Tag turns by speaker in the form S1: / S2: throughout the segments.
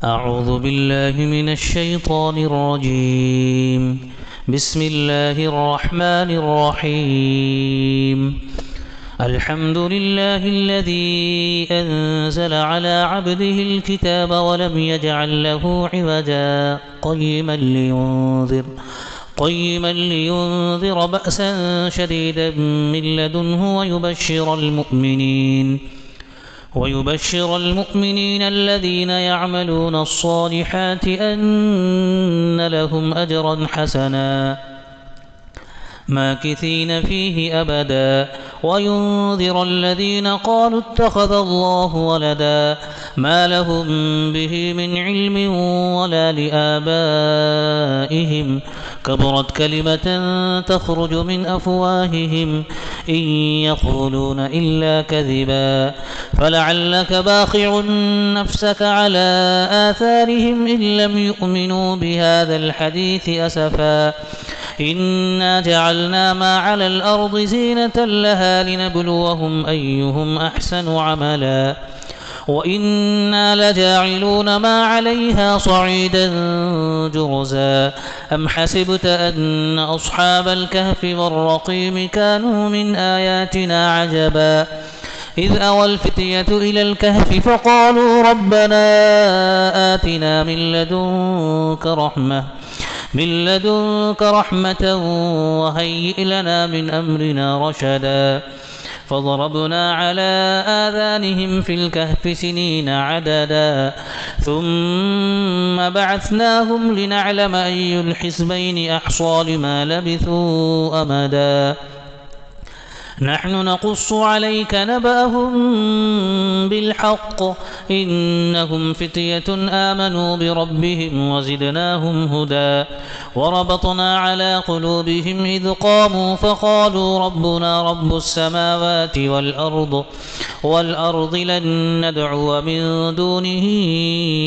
S1: أعوذ بالله من الشيطان الرجيم. بسم الله الرحمن الرحيم. الحمد لله الذي أنزل على عبده الكتاب ولم يجعل له عوجا قيما لينذر بأسا شديدا من لدنه ويبشر المؤمنين الذين يعملون الصالحات أن لهم أجرا حسنا ماكثين فيه أبدا وينذر الذين قالوا اتخذ الله ولدا ما لهم به من علم ولا لآبائهم كبرت كلمة تخرج من أفواههم إن يقولون إلا كذبا فلعلك باخع نفسك على آثارهم إن لم يؤمنوا بهذا الحديث أسفا إنا جعلنا ما على الأرض زينة لها لنبلوهم أيهم أحسن عملا وإنا لجاعلون ما عليها صعيدا جرزا أم حسبت أن أصحاب الكهف والرقيم كانوا من آياتنا عجبا إذ أوى الفتية إلى الكهف فقالوا ربنا آتنا من لدنك رحمة وهيئ لنا من أمرنا رشدا فضربنا على آذانهم في الكهف سنين عددا ثم بعثناهم لنعلم أي الحزبين أحصى لما لبثوا أمدا نحن نقص عليك نبأهم بالحق إنهم فتية آمنوا بربهم وزدناهم هدى وربطنا على قلوبهم إذ قاموا فقالوا ربنا رب السماوات والأرض لن ندعو من دونه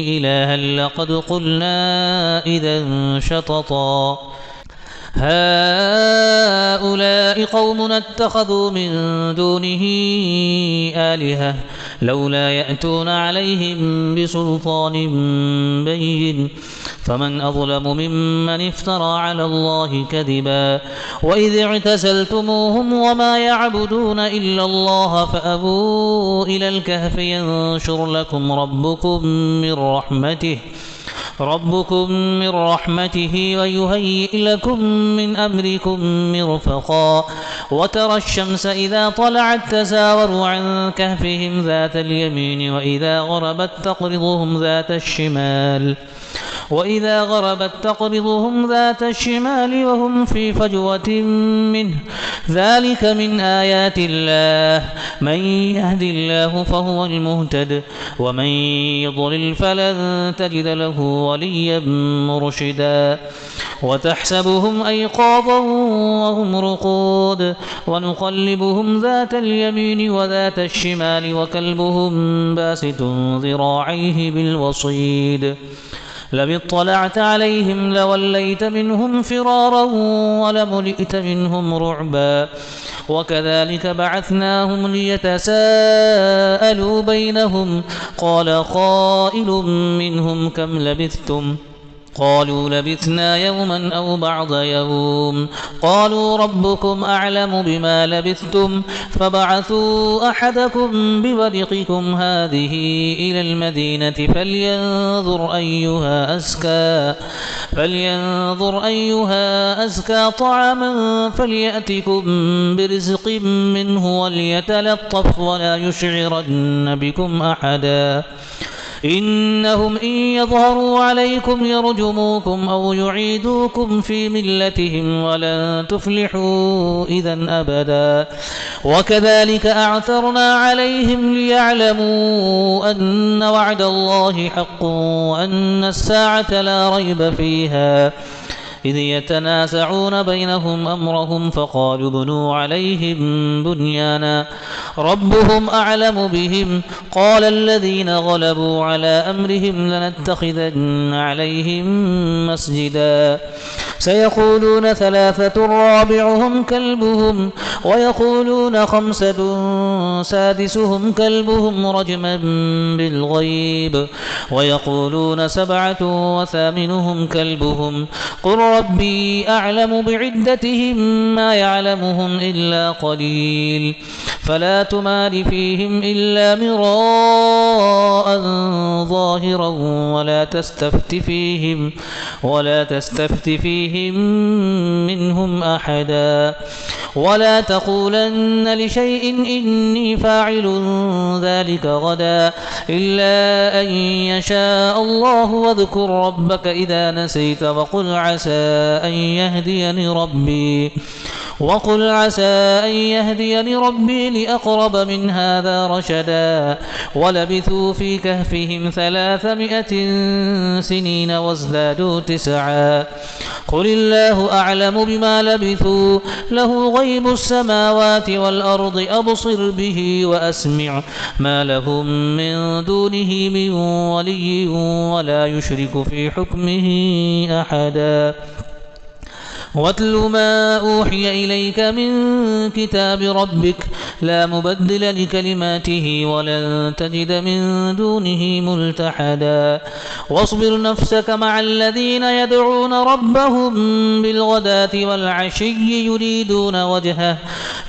S1: إلها لقد قلنا إذا شططا هؤلاء قومنا اتخذوا من دونه آلهة لولا يأتون عليهم بسلطان بين فمن أظلم ممن افترى على الله كذبا وإذ اعتزلتموهم وما يعبدون إلا الله فأبوا إلى الكهف ينشر لكم ربكم من رحمته ويهيئ لكم من أمركم مرفقا وترى الشمس إذا طلعت تزاور عن كهفهم ذات اليمين وإذا غربت تقرضهم ذات الشمال وهم في فجوة منه ذلك من آيات الله من يهد الله فهو المهتد ومن يضلل فلن تجد له وليا مرشدا وتحسبهم أيقاظا وهم رقود ونقلبهم ذات اليمين وذات الشمال وكلبهم باسط ذراعيه بالوصيد لو اطلعت عليهم لوليت منهم فرارا ولملئت منهم رعبا وكذلك بعثناهم ليتساءلوا بينهم قال قائل منهم كم لبثتم قالوا لبثنا يوما أو بعض يوم قالوا ربكم أعلم بما لبثتم فبعثوا أحدكم بورقكم هذه إلى المدينة فلينظر أيها أزكى طعاما فليأتكم برزق منه وليتلطف ولا يشعرن بكم أحدا إنهم إن يظهروا عليكم يرجموكم أو يعيدوكم في ملتهم ولن تفلحوا إذا أبدا وكذلك أعثرنا عليهم ليعلموا أن وعد الله حق وأن الساعة لا ريب فيها إذ يتنازعون بينهم أمرهم فقالوا ابنوا عليهم بنيانا ربهم أعلم بهم قال الذين غلبوا على أمرهم لنتخذن عليهم مسجدا سيقولون ثلاثة رابعهم كلبهم ويقولون خمسة سادسهم كلبهم رجما بالغيب ويقولون سبعة وثامنهم كلبهم قل ربي أعلم بعدتهم ما يعلمهم إلا قليل فلا تمار فيهم إلا مراء ظاهرا ولا تستفت فيهم منهم أحدا ولا تقولن لشيء إني فاعل ذلك غدا إلا أن يشاء الله واذكر ربك إذا نسيت وقل عسى أن يهديني ربي لأقرب من هذا رشدا ولبثوا في كهفهم 300 سنين وازدادوا 9 قل الله أعلم بما لبثوا له غيب السماوات والأرض أبصر به وأسمع ما لهم من دونه من ولي ولا يشرك في حكمه أحدا واتل ما أوحي إليك من كتاب ربك لا مبدل لكلماته ولن تجد من دونه ملتحدا واصبر نفسك مع الذين يدعون ربهم بالغداة والعشي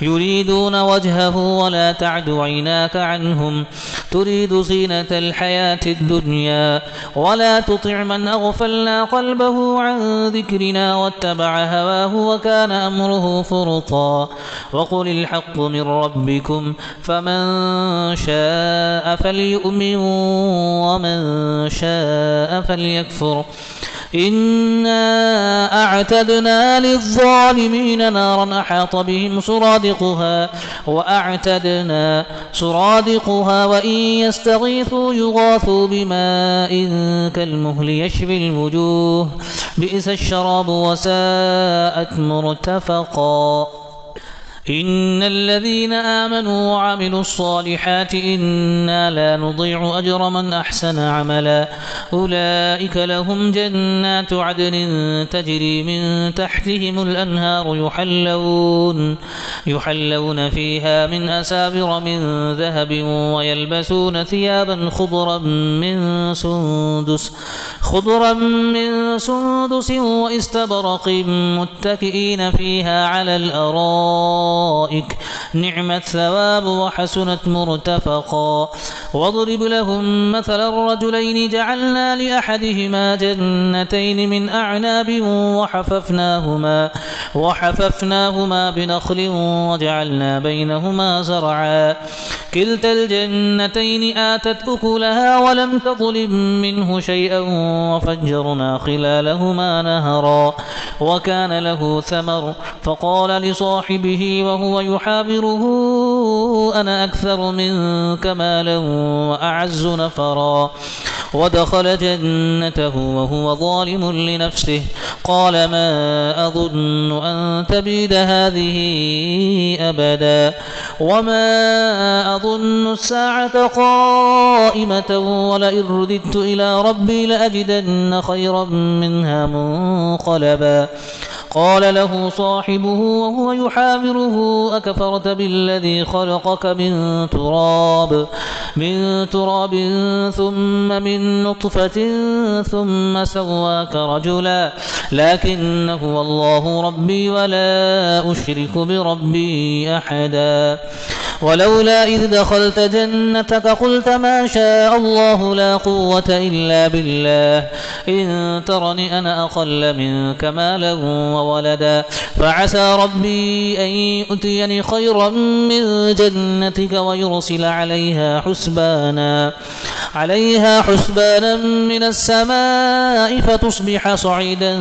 S1: يريدون وجهه ولا تعد عيناك عنهم تريد زينة الحياة الدنيا ولا تطع من أغفلنا قلبه عن ذكرنا واتبع هواه وكان أمره فرطا وقل الحق من ربكم فمن شاء فليؤمن ومن شاء فليكفر إنا أعتدنا للظالمين نارا أحاط بهم سرادقها وإن يستغيثوا يغاثوا بماء كالمهل يشفي الوجوه بئس الشراب وساءت مرتفقا إن الذين آمنوا وعملوا الصالحات إنا لا نضيع أجر من أحسن عملا أولئك لهم جنات عدن تجري من تحتهم الأنهار يحلون فيها من أساور من ذهب ويلبسون ثيابا خضرا من سندس واستبرق متكئين فيها على الأرائك نعم الثواب وحسنت مرتفقا واضرب لهم مثل الرجلين جعلنا لأحدهما جنتين من أعناب وحففناهما بنخل وجعلنا بينهما زرعا كلتا الجنتين آتت أكلها ولم تظلم منه شيئا وفجرنا خلالهما نهرا وكان له ثمر فقال لصاحبه وهو يحاوره أنا أكثر منك مالا وأعز نفرا ودخل جنته وهو ظالم لنفسه قال ما أظن أن تبيد هذه أبدا وما أظن الساعة قائمة ولئن رددت إلى ربي لأجدن خيرا منها منقلبا قال له صاحبه وهو يحاوره أكفرت بالذي خلقك من تراب ثم من نطفة ثم سواك رجلا لكن هو الله ربي ولا أشرك بربي أحدا ولولا إذ دخلت جنتك قلت ما شاء الله لا قوة إلا بالله إن ترني أنا أقل منك مالا وولدا فعسى ربي أن يؤتيني خيرا من جنتك ويرسل عليها حسبانا من السماء فتصبح صعيدا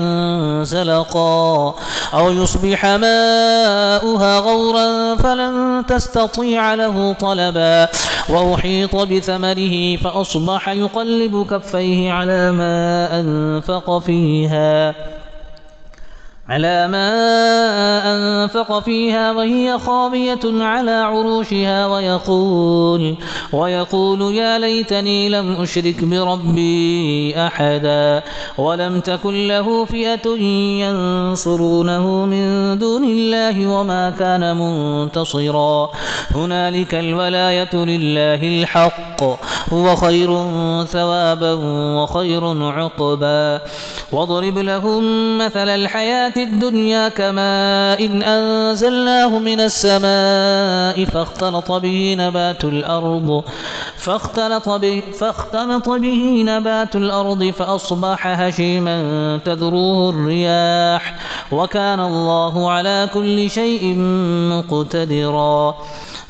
S1: زلقا أو يصبح ماؤها غورا فلن تستطيع له طلبا وأحيط بثمره فأصبح يقلب كفيه على ما أنفق فيها على ما أنفق فيها وهي خاوية على عروشها ويقول يا ليتني لم أشرك بربي أحدا ولم تكن له فئة ينصرونه من دون الله وما كان منتصرا هنالك الولاية لله الحق هو خير ثوابا وخير عقبا واضرب لهم مثل الحياة الدنيا كماء إن أنزلناه من السماء فاختلط به نبات الأرض فأصبح هشيما تذروه الرياح وكان الله على كل شيء مقتدرا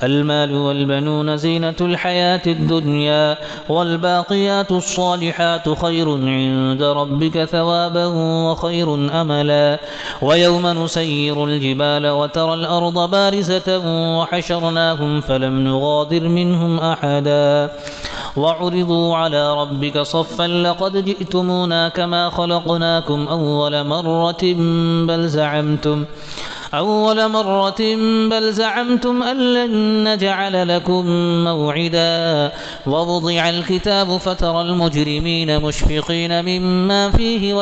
S1: المال والبنون زينة الحياة الدنيا والباقيات الصالحات خير عند ربك ثوابا وخير أملا ويوم نسير الجبال وترى الأرض بارزة وحشرناهم فلم نغادر منهم أحدا وعرضوا على ربك صفا لقد جئتمونا كما خلقناكم أول مرة بل زعمتم أن لن نجعل لكم موعدا ووضع الكتاب فترى المجرمين مشفقين مما فيه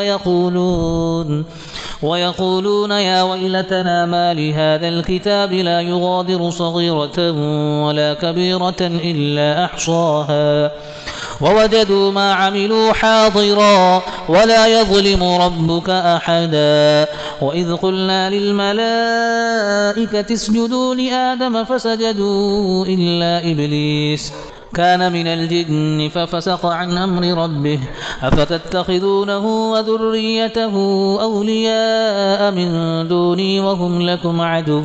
S1: ويقولون يا ويلتنا ما لهذا الكتاب لا يغادر صغيرة ولا كبيرة إلا أحصاها ووجدوا ما عملوا حاضرا ولا يظلم ربك أحدا وإذ قلنا للملائكة اسجدوا لآدم فسجدوا إلا إبليس كان من الجن ففسق عن أمر ربه أفتتخذونه وذريته أولياء من دوني وهم لكم عدو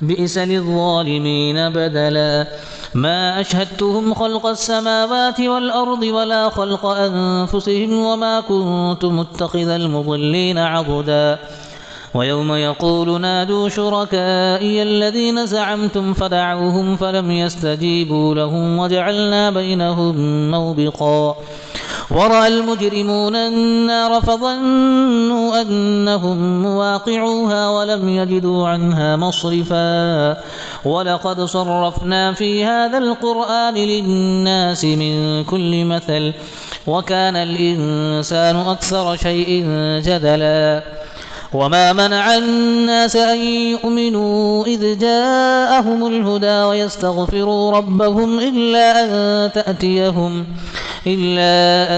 S1: بئس للظالمين بدلا ما أشهدتهم خلق السماوات والأرض ولا خلق أنفسهم وما كنت متخذ المضلين عضدا ويوم يقول نادوا شركائي الذين زعمتم فدعوهم فلم يستجيبوا لهم وجعلنا بينهم موبقا ورأى المجرمون النار فظنوا أنهم مواقعوها ولم يجدوا عنها مصرفا ولقد صرفنا في هذا القرآن للناس من كل مثل وكان الإنسان أكثر شيء جدلا وما منع الناس أن يؤمنوا إذ جاءهم الهدى ويستغفروا ربهم إلا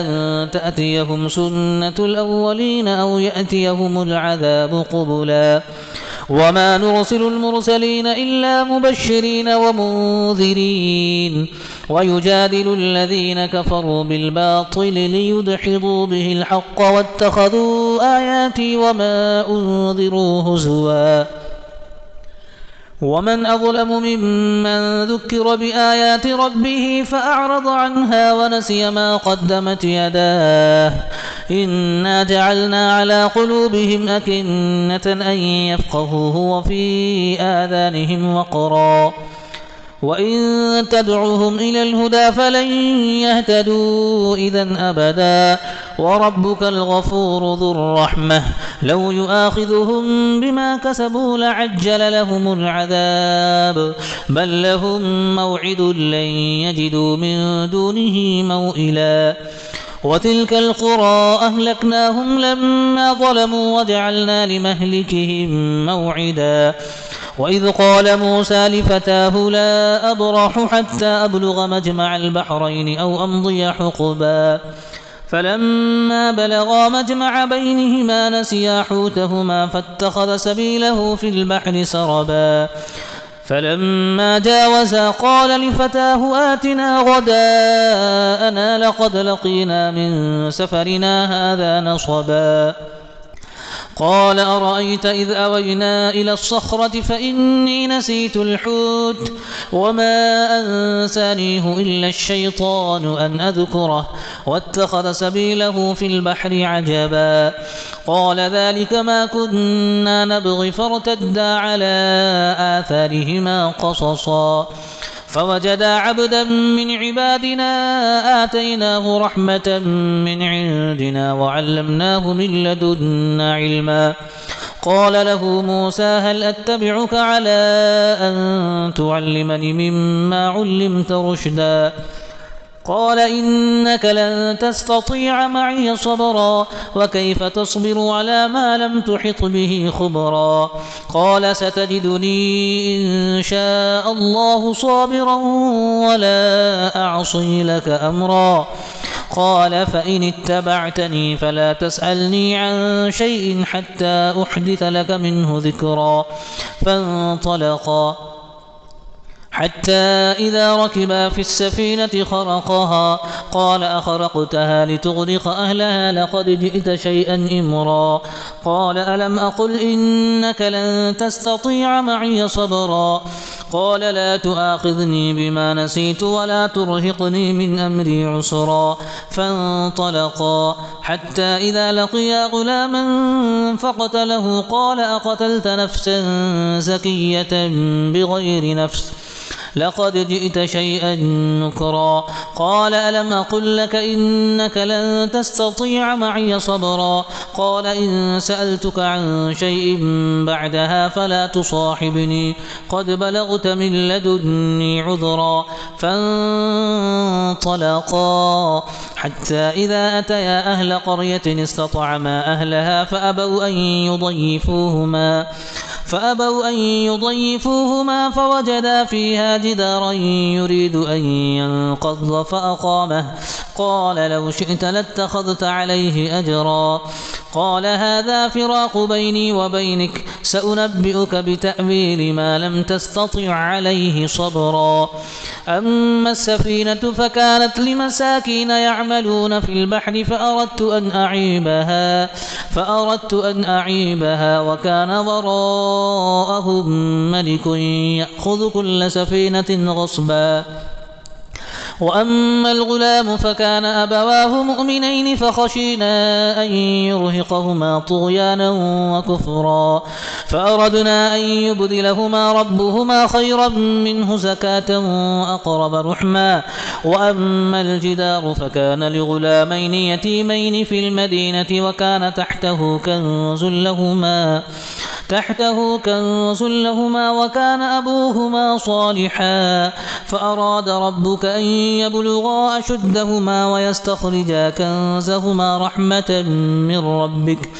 S1: أن تأتيهم سنة الأولين أو يأتيهم العذاب قبلا وما نرسل المرسلين إلا مبشرين ومنذرين ويجادل الذين كفروا بالباطل ليدحضوا به الحق واتخذوا آياتي وما أنذروا هزوا ومن أظلم ممن ذكر بآيات ربه فأعرض عنها ونسي ما قدمت يداه إنا جعلنا على قلوبهم أكنة أن يفقهوه وفي آذانهم وقرا وإن تدعوهم إلى الهدى فلن يهتدوا إذا أبدا وربك الغفور ذو الرحمة لو يؤاخذهم بما كسبوا لعجل لهم العذاب بل لهم موعد لن يجدوا من دونه موئلا وتلك القرى أهلكناهم لما ظلموا وجعلنا لمهلكهم موعدا وإذ قال موسى لفتاه لا أبرح حتى أبلغ مجمع البحرين أو أمضي حقبا فلما بلغا مجمع بينهما نسيا حوتهما فاتخذ سبيله في البحر سربا فلما جاوزا قال لفتاه آتنا غداءنا لقد لقينا من سفرنا هذا نصبا قال أرأيت إذ أوينا إلى الصخرة فإني نسيت الحوت وما أنسانيه إلا الشيطان أن أذكره واتخذ سبيله في البحر عجبا قال ذلك ما كنا نبغي فارتدا على آثارهما قصصا فوجدا عبدا من عبادنا آتيناه رحمة من عندنا وعلمناه من لدنا علما قال له موسى هل أتبعك على أن تعلمني مما علمت رشدا قال إنك لن تستطيع معي صبرا وكيف تصبر على ما لم تحط به خبرا قال ستجدني إن شاء الله صابرا ولا أعصي لك أمرا قال فإن اتبعتني فلا تسألني عن شيء حتى أحدث لك منه ذكرا فانطلقا حتى إذا ركبا في السفينة خرقها قال أخرقتها لتغرق أهلها لقد جئت شيئا إمرا قال ألم أقل إنك لن تستطيع معي صبرا قال لا تؤاخذني بما نسيت ولا ترهقني من أمري عسرا فانطلقا حتى إذا لقيا غلاما فقتله قال أقتلت نفسا زكية بغير نفس لقد جئت شيئا نكرا قال ألم أقل لك إنك لن تستطيع معي صبرا قال إن سألتك عن شيء بعدها فلا تصاحبني قد بلغت من لدني عذرا فانطلقا حتى إذا أتيا أهل قرية استطعما أهلها فأبوا أن يضيفوهما فوجدا فيها جدارا يريد أن ينقض فأقامه قال لو شئت لاتخذت عليه أجرا قال هذا فراق بيني وبينك سأنبئك بتأويل ما لم تستطع عليه صبرا أما السفينة فكانت لمساكين يعملون في البحر فأردت أن أعيبها وكان وراءهم ملك يأخذ كل سفينة غصبا وأما الغلام فكان أبواه مؤمنين فخشينا أن يرهقهما طغيانا وكفرا فأردنا أن يبدلهما ربهما خيرا منه زكاة وأقرب رحما وأما الجدار فكان لغلامين يتيمين في المدينة وكان تحته كنز لهما وكان أبوهما صالحا فأراد ربك أن يبلغا أشدهما ويستخرجا كنزهما رحمة من ربك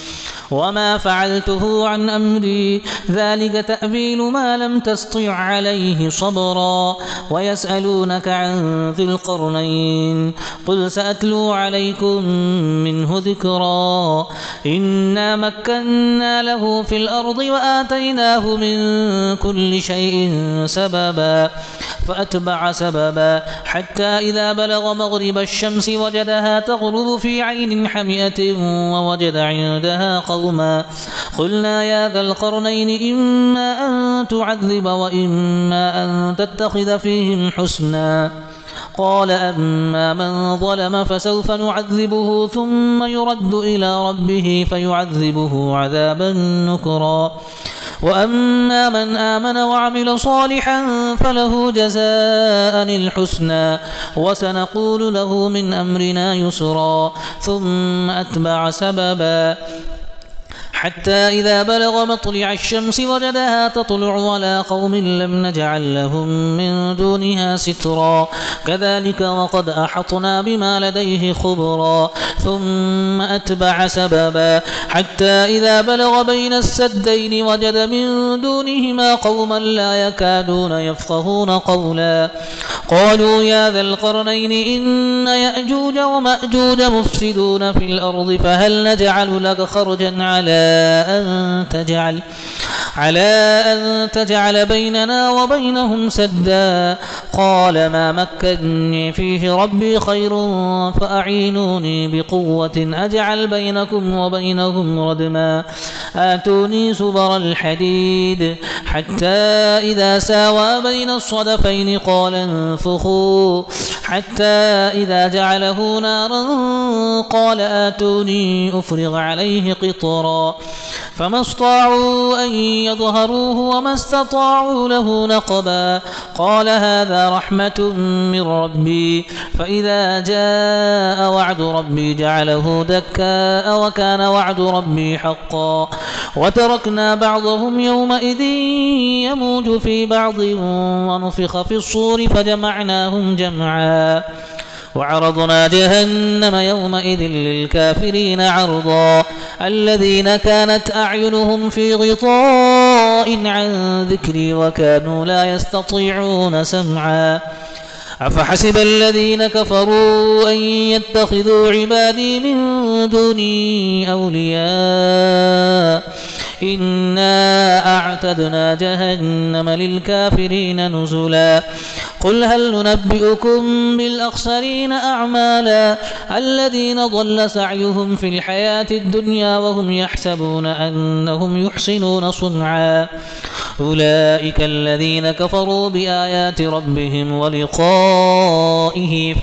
S1: وما فعلته عن أمري ذلك تأويل ما لم تسطع عليه صبرا ويسألونك عن ذي القرنين قل سأتلو عليكم منه ذكرا إنا مكنا له في الأرض وآتيناه من كل شيء سببا فأتبع سببا حتى إذا بلغ مغرب الشمس وجدها تغرب في عين حمئة ووجد عندها قوما قلنا يا ذا القرنين إما أن تعذب وإما أن تتخذ فيهم حسنا قال أما من ظلم فسوف نعذبه ثم يرد إلى ربه فيعذبه عذابا نكرا وأما من آمن وعمل صالحا فله جزاء الحسنى وسنقول له من أمرنا يسرا ثم أتبع سببا حتى إذا بلغ مطلع الشمس وجدها تطلع على قوم لم نجعل لهم من دونها سترا كذلك وقد أحطنا بما لديه خبرا ثم أتبع سببا حتى إذا بلغ بين السدين وجد من دونهما قوما لا يكادون يفقهون قولا قالوا يا ذا القرنين إن يأجوج ومأجوج مفسدون في الأرض فهل نجعل لك خرجا على أن تجعل بيننا وبينهم سدا قال ما مكنني فيه ربي خير فأعينوني بقوة أجعل بينكم وبينهم ردما آتوني زبر الحديد حتى إذا ساوى بين الصدفين قال انفخوا حتى إذا جعله نارا قال آتوني أفرغ عليه قطرا فما استطاعوا أن يظهروه وما استطاعوا له نقبا قال هذا رحمة من ربي فإذا جاء وعد ربي جعله دكاء وكان وعد ربي حقا وتركنا بعضهم يومئذ يموج في بعض ونفخ في الصور فجمعناهم جمعا وعرضنا جهنم يومئذ للكافرين عرضا الذين كانت أعينهم في غطاء عن ذكري وكانوا لا يستطيعون سمعا أفحسب الذين كفروا أن يتخذوا عبادي من دوني أولياء إنا أعتدنا جهنم للكافرين نزلا قل هل ننبئكم بالأخسرين أعمالا الذين ضل سعيهم في الحياة الدنيا وهم يحسبون أنهم يحسنون صنعا أولئك الذين كفروا بآيات ربهم ولقائه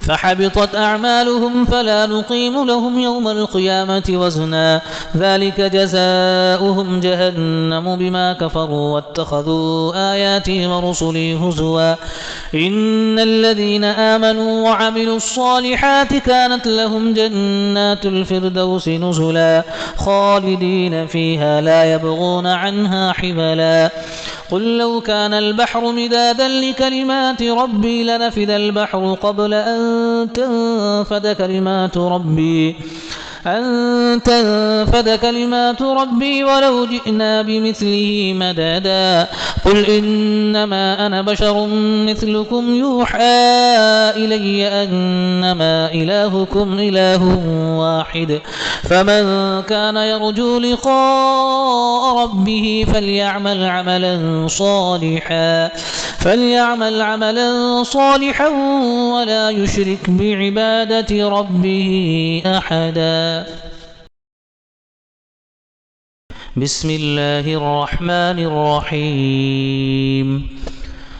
S1: فحبطت أعمالهم فلا نقيم لهم يوم القيامة وزنا ذلك جزاؤهم جهنم بما كفروا واتخذوا آياتي ورسلي هزوا إن الذين آمنوا وعملوا الصالحات كانت لهم جنات الفردوس نزلا خالدين فيها لا يبغون عنها حبلا قل لو كان البحر مدادا لكلمات ربي لنفد البحر قبل أن تنفد كلمات ربي ولو جئنا بمثله مددا قل إنما أنا بشر مثلكم يوحى إلي أنما إلهكم إله واحد فمن كان يرجو لقاء ربه فليعمل عملا صالحا ولا يشرك بعبادة ربه أحدا بسم الله الرحمن الرحيم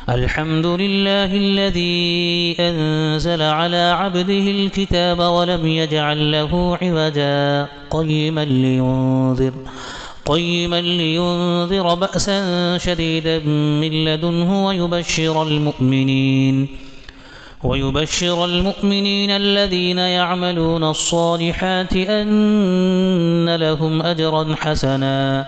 S1: الحمد لله الذي أنزل على عبده الكتاب ولم يجعل له عوجا قيما لينذر بأسا شديدا من لدنه ويبشر المؤمنين الذين يعملون الصالحات أن لهم أجرا حسنا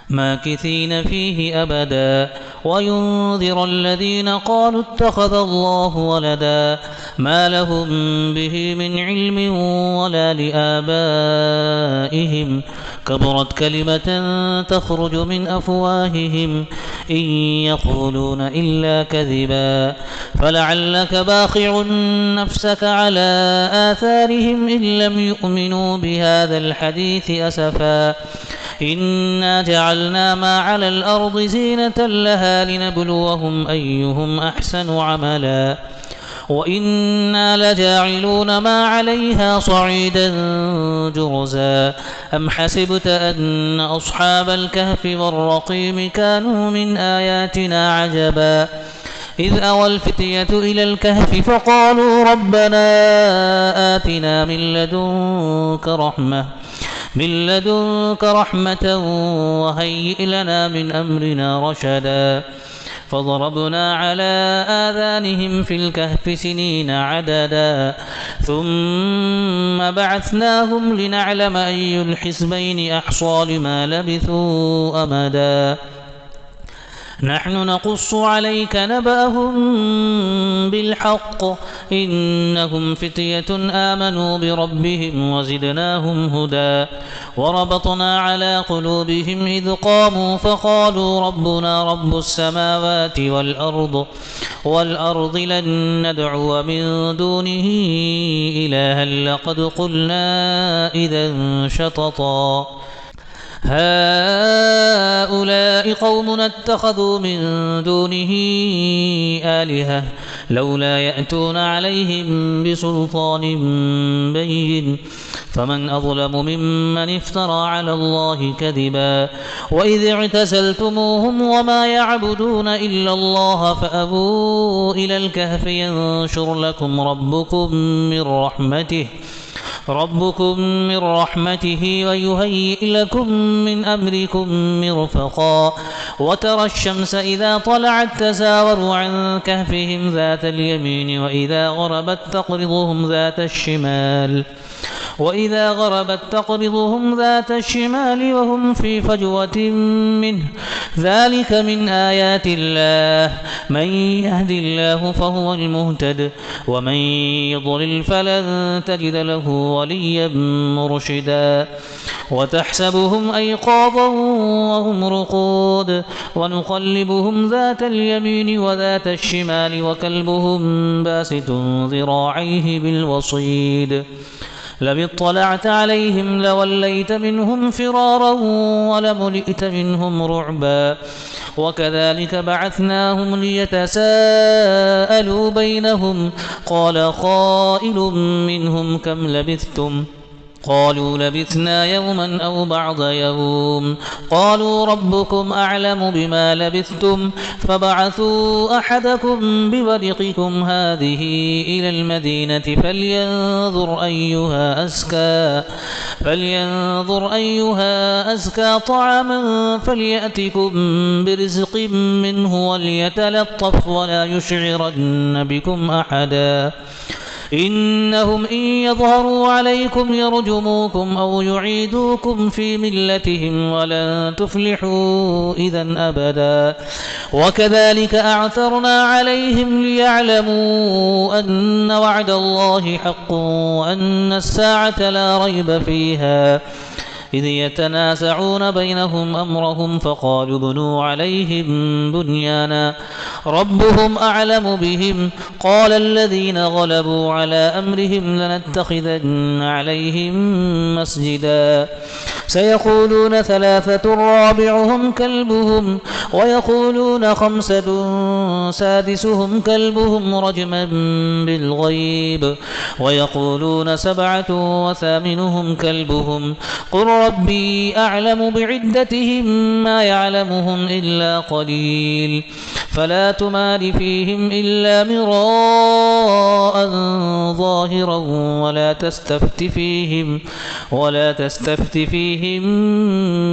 S1: ماكثين فيه أبدا وينذر الذين قالوا اتخذ الله ولدا ما لهم به من علم ولا لآبائهم كبرت كلمة تخرج من أفواههم إن يقولون إلا كذبا فلعلك باخع نفسك على آثارهم إن لم يؤمنوا بهذا الحديث أسفا إنا جعلنا ما على الأرض زينة لها لنبلوهم أيهم أحسن عملا وإنا لجاعلون ما عليها صعيدا جرزا أم حسبت أن أصحاب الكهف والرقيم كانوا من آياتنا عجبا إذ أوى الفتية إلى الكهف فقالوا ربنا آتنا من لدنك رحمة وهيئ لنا من أمرنا رشدا فضربنا على آذانهم في الكهف سنين عددا ثم بعثناهم لنعلم أي الحزبين أحصى لما لبثوا أمدا نحن نقص عليك نبأهم بالحق إنهم فتية آمنوا بربهم وزدناهم هدى وربطنا على قلوبهم إذ قاموا فقالوا ربنا رب السماوات والأرض لن ندعو من دونه إلها لقد قلنا إذا شططا هؤلاء قوم اتخذوا من دونه آلهة لولا يأتون عليهم بسلطان بين فمن أظلم ممن افترى على الله كذبا وإذ اعتزلتموهم وما يعبدون إلا الله فأبوا إلى الكهف ينشر لكم ربكم من رحمته ويهيئ لكم من أمركم مرفقا وترى الشمس إذا طلعت تزاور عن كهفهم ذات اليمين وإذا غربت تقرضهم ذات الشمال وهم في فجوة منه ذلك من آيات الله من يهد الله فهو المهتد ومن يضلل فلن تجد له وليا مرشدا وتحسبهم أيقاظا وهم رقود ونقلبهم ذات اليمين وذات الشمال وكلبهم باسط ذراعيه بالوصيد لو اطلعت عليهم لوليت منهم فرارا ولملئت منهم رعبا وكذلك بعثناهم ليتساءلوا بينهم قال قائل منهم كم لبثتم قالوا لبثنا يوما أو بعض يوم قالوا ربكم أعلم بما لبثتم فبعثوا أحدكم بورقكم هذه إلى المدينة فلينظر أيها أزكى طعاما فليأتكم برزق منه وليتلطف ولا يشعرن بكم أحدا إنهم إن يظهروا عليكم يرجموكم أو يعيدوكم في ملتهم ولن تفلحوا إذا أبدا وكذلك أعثرنا عليهم ليعلموا أن وعد الله حق وأن الساعة لا ريب فيها إذ يتنازعون بينهم أمرهم فقالوا ابنوا عليهم بنيانا ربهم أعلم بهم قال الذين غلبوا على أمرهم لنتخذن عليهم مسجدا سيقولون ثلاثة رابعهم كلبهم ويقولون خمسة سادسهم كلبهم رجما بالغيب ويقولون سبعة وثامنهم كلبهم قل ربي أعلم بعدتهم ما يعلمهم إلا قليل فلا تمار فيهم إلا مراء ظاهرا ولا تستفت فيهم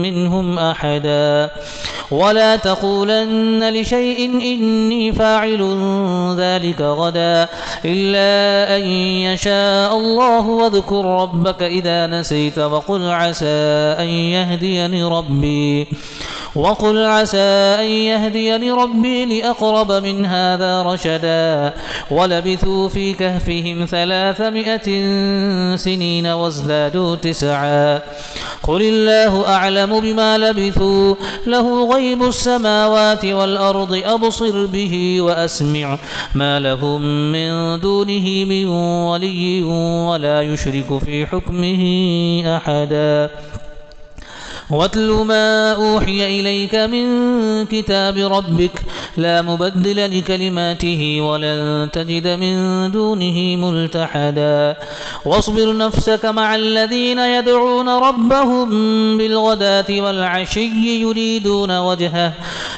S1: منهم أحدا ولا تقولن لشيء إني فاعل ذلك غدا إلا أن يشاء الله واذكر ربك إذا نسيت وقل عسى أن يهديني ربي لأقرب من هذا رشدا ولبثوا في كهفهم 300 سنين وازدادوا 9 قل الله أعلم بما لبثوا له غيب السماوات والأرض أبصر به وأسمع ما لهم من دونه من ولي ولا يشرك في حكمه أحدا واتل ما أوحي إليك من كتاب ربك لا مبدل لكلماته ولن تجد من دونه ملتحدا واصبر نفسك مع الذين يدعون ربهم بالغداة والعشي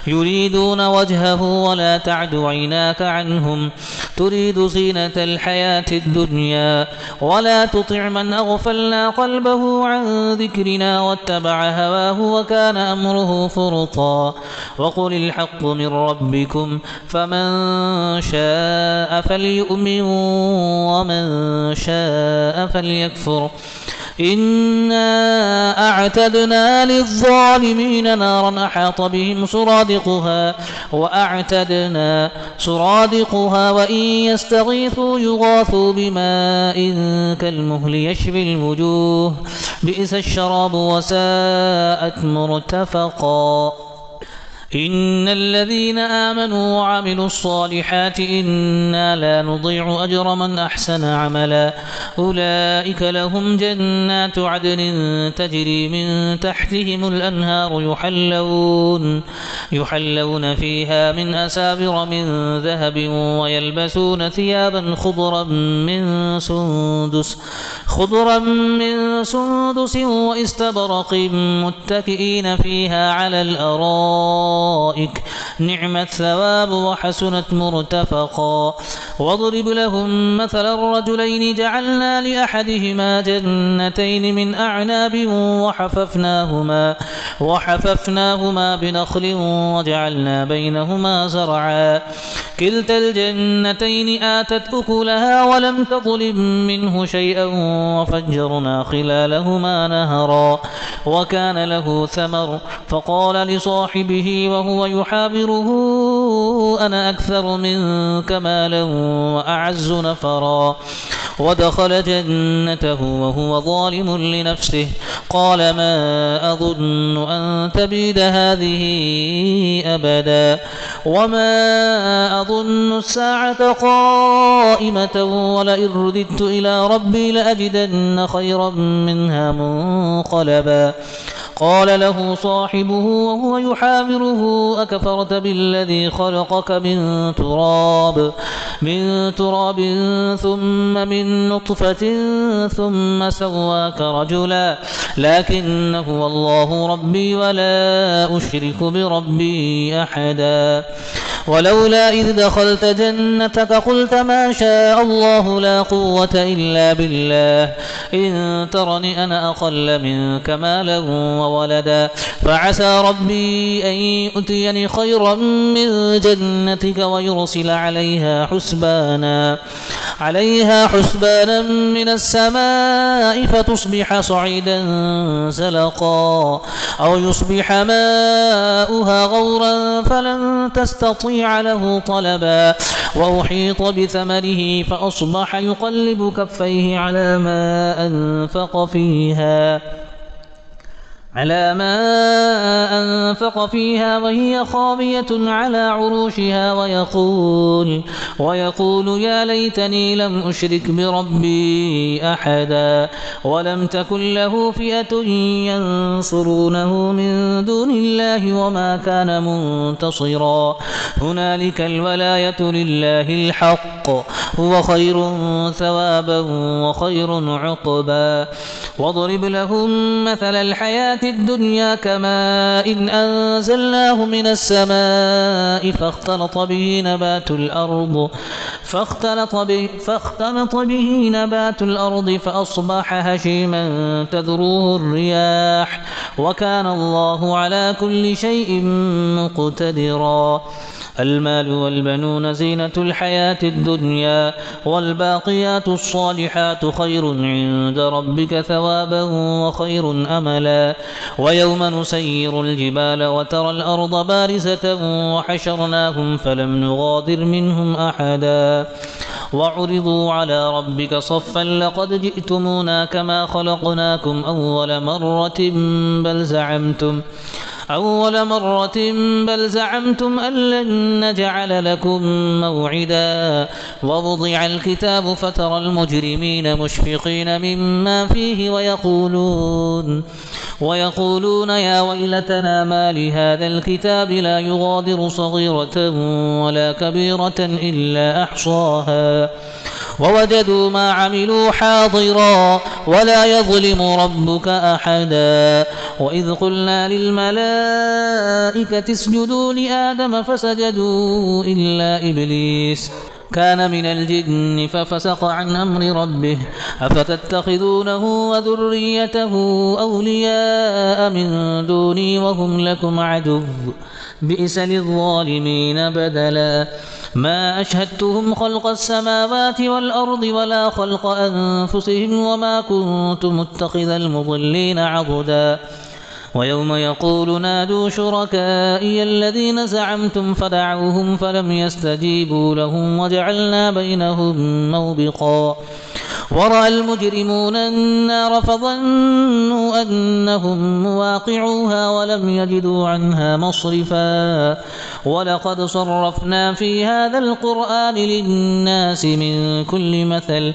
S1: يريدون وجهه ولا تعد عيناك عنهم تريد زينة الحياة الدنيا ولا تطع من أغفلنا قلبه عن ذكرنا واتبع هواه وكان أمره فرطا وقل الحق من ربكم فمن شاء فليؤمن ومن شاء فليكفر إنا أعتدنا للظالمين نارا أحاط بهم سرادقها وإن يستغيثوا يغاثوا بماء كالمهل يشوي الوجوه بئس الشراب وساءت مرتفقا إن الذين آمنوا وعملوا الصالحات إنا لا نضيع أجر من أحسن عملا أولئك لهم جنات عدن تجري من تحتهم الأنهار يحلون فيها من أساور من ذهب ويلبسون ثيابا خضرا من سندس واستبرق متكئين فيها على الأرائك نعم الثواب وحسنت مرتفقا واضرب لهم مثل الرجلين جعلنا لأحدهما جنتين من أعناب وحففناهما بنخل وجعلنا بينهما زرعا كلتا الجنتين آتت أكلها ولم تظلم منه شيئا وفجرنا خلالهما نهرا وكان له ثمر فقال لصاحبه وهو يحاوره أنا أكثر منك مالا وأعز نفرا ودخل جنته وهو ظالم لنفسه قال ما أظن أن تبيد هذه أبدا وما أظن الساعة قائمة ولئن رددت إلى ربي لأجدن خيرا منها منقلبا قال له صاحبه وهو يحاوره أكفرت بالذي خلقك من تراب ثم من نطفة ثم سواك رجلا لكن هو الله ربي ولا أشرك بربي أحدا ولولا إذ دخلت جنتك قلت ما شاء الله لا قوة إلا بالله إن ترني أنا أقل منك مالا وولدا فعسى ربي أن يؤتيني خيرا من جنتك ويرسل عليها حسبانا من السماء فتصبح صعيدا زلقا أو يصبح ماؤها غورا فلن تستطيع له طلبا وأحيط بثمره فأصبح يقلب كفيه على ما أنفق فيها وهي خاوية على عروشها ويقول يا ليتني لم أشرك بربي أحدا ولم تكن له فئة ينصرونه من دون الله وما كان منتصرا هنالك الولاية لله الحق هو خير ثوابا وخير عقبا واضرب لهم مثل الحياة الدنيا كماء إن أنزلناه من السماء فاختلط به نبات الأرض فأصبح هشيما تذروه الرياح وكان الله على كل شيء مقتدرا المال والبنون زينة الحياة الدنيا والباقيات الصالحات خير عند ربك ثوابا وخير أملا ويوم نسير الجبال وترى الأرض بارزة وحشرناهم فلم نغادر منهم أحدا وعرضوا على ربك صفا لقد جئتمونا كما خلقناكم أول مرة بل زعمتم أن لن نجعل لكم موعدا ووضع الكتاب فترى المجرمين مشفقين مما فيه ويقولون يا ويلتنا ما لهذا الكتاب لا يغادر صغيرة ولا كبيرة إلا أحصاها ووجدوا ما عملوا حاضرا ولا يظلم ربك أحدا وإذ قلنا للملائكة اسجدوا لآدم فسجدوا إلا إبليس كان من الجن ففسق عن أمر ربه أفتتخذونه وذريته أولياء من دوني وهم لكم عدو بئس للظالمين بدلا ما أشهدتهم خلق السماوات والأرض ولا خلق أنفسهم وما كنت متخذ المضلين عضدا ويوم يقول نادوا شركائي الذين زعمتم فدعوهم فلم يستجيبوا لهم وجعلنا بينهم موبقا ورأى المجرمون النار فظنوا أنهم مواقعوها ولم يجدوا عنها مصرفا ولقد صرفنا في هذا القرآن للناس من كل مثل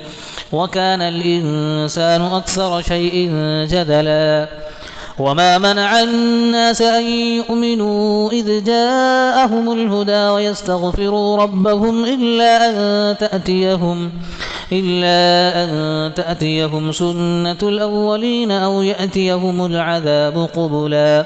S1: وكان الإنسان أكثر شيء جدلا وما منع الناس أن يؤمنوا إذ جاءهم الهدى ويستغفروا ربهم إلا أن تأتيهم سنة الأولين أو يأتيهم العذاب قبلا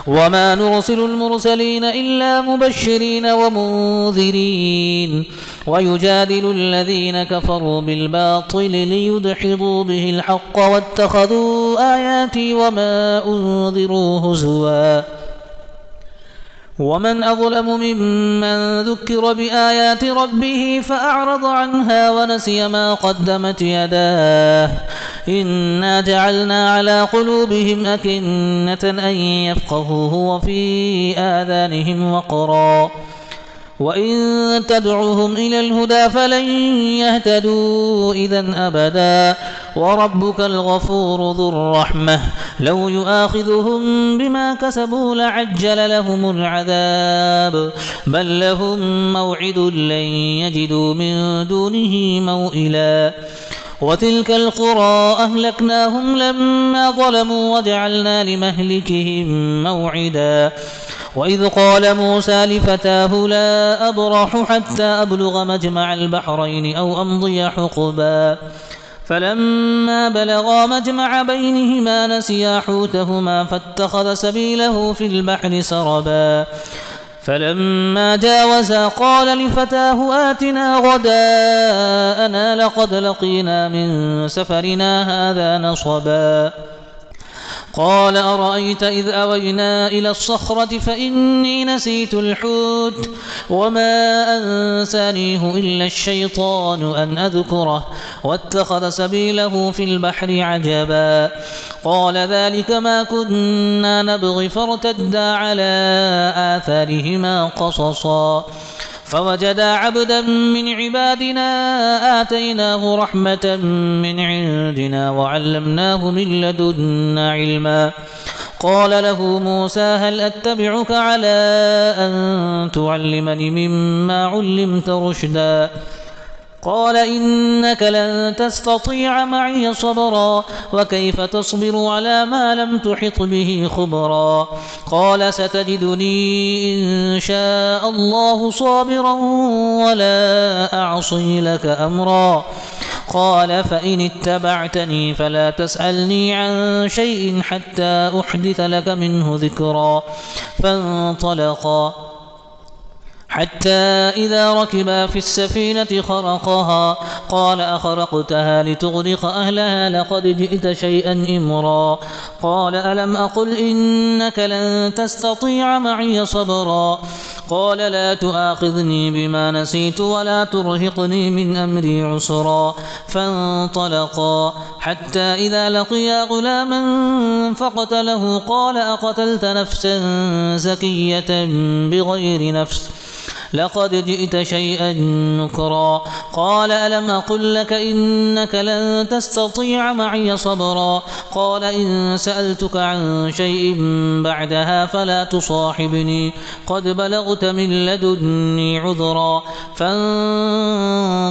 S1: وما نرسل المرسلين إلا مبشرين ومنذرين ويجادل الذين كفروا بالباطل ليدحضوا به الحق واتخذوا آياتي وما أنذروا هزوا ومن أظلم ممن ذكر بآيات ربه فأعرض عنها ونسي ما قدمت يداه إنا جعلنا على قلوبهم أكنة أن يفقهوه وفي آذانهم وقرا وإن تدعوهم إلى الهدى فلن يهتدوا إذن أبدا وربك الغفور ذو الرحمة لو يؤاخذهم بما كسبوا لعجل لهم العذاب بل لهم موعد لن يجدوا من دونه موئلا وتلك القرى أهلكناهم لما ظلموا وجعلنا لمهلكهم موعدا وإذ قال موسى لفتاه لا أبرح حتى أبلغ مجمع البحرين أو أمضي حقبا فلما بلغا مجمع بينهما نسيا حوتهما فاتخذ سبيله في البحر سربا فلما جاوزا قال لفتاه آتنا غداءنا لقد لقينا من سفرنا هذا نصبا قال أرأيت إذ أوينا إلى الصخرة فإني نسيت الحوت وما أنسانيه إلا الشيطان أن أذكره واتخذ سبيله في البحر عجبا قال ذلك ما كنا نبغي فارتدا على آثارهما قصصا فوجدا عبدا من عبادنا آتيناه رحمة من عندنا وعلمناه من لدنا علما قال له موسى هل أتبعك على أن تعلمني مما علمت رشدا قال إنك لن تستطيع معي صبرا وكيف تصبر على ما لم تحط به خبرا قال ستجدني إن شاء الله صابرا ولا أعصي لك أمرا قال فإن اتبعتني فلا تسألني عن شيء حتى أحدث لك منه ذكرا فانطلقا حتى إذا ركبا في السفينة خرقها قال أخرقتها لتغرق أهلها لقد جئت شيئا إمرا قال ألم أقل إنك لن تستطيع معي صبرا قال لا تؤاخذني بما نسيت ولا ترهقني من أمري عسرا فانطلقا حتى إذا لقيا غلاما فقتله قال أقتلت نفسا زكية بغير نفس لقد جئت شيئا نكرا قال ألم أقل لك إنك لن تستطيع معي صبرا قال إن سألتك عن شيء بعدها فلا تصاحبني قد بلغت من لدني عذرا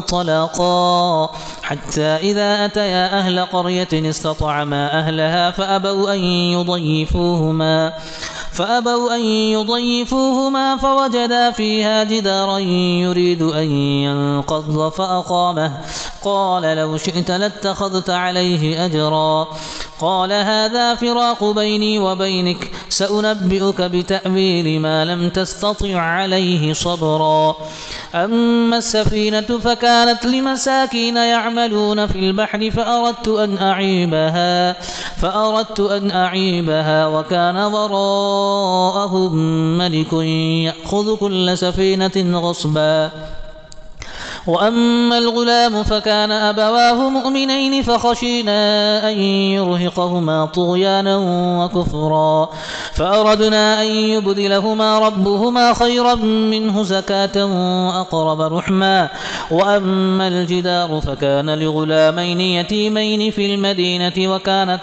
S1: فانطلقا حتى إذا أتيا أهل قرية استطعما أهلها فأبوا أن يضيفوهما فوجدا فيها جدارا يريد أن ينقض فأقامه قال لو شئت لاتخذت عليه أجرا قال هذا فراق بيني وبينك سأنبئك بتأويل ما لم تستطع عليه صبرا أما السفينة فكانت لمساكين يعملون في البحر فأردت أن أعيبها وكان وراءهم ملك يأخذ كل سفينة غصبا وأما الغلام فكان أبواه مؤمنين فخشينا أن يرهقهما طغيانا وكفرا فأردنا أن يبدلهما ربهما خيرا منه زكاة وأقرب رحما وأما الجدار فكان لغلامين يتيمين في المدينة وكان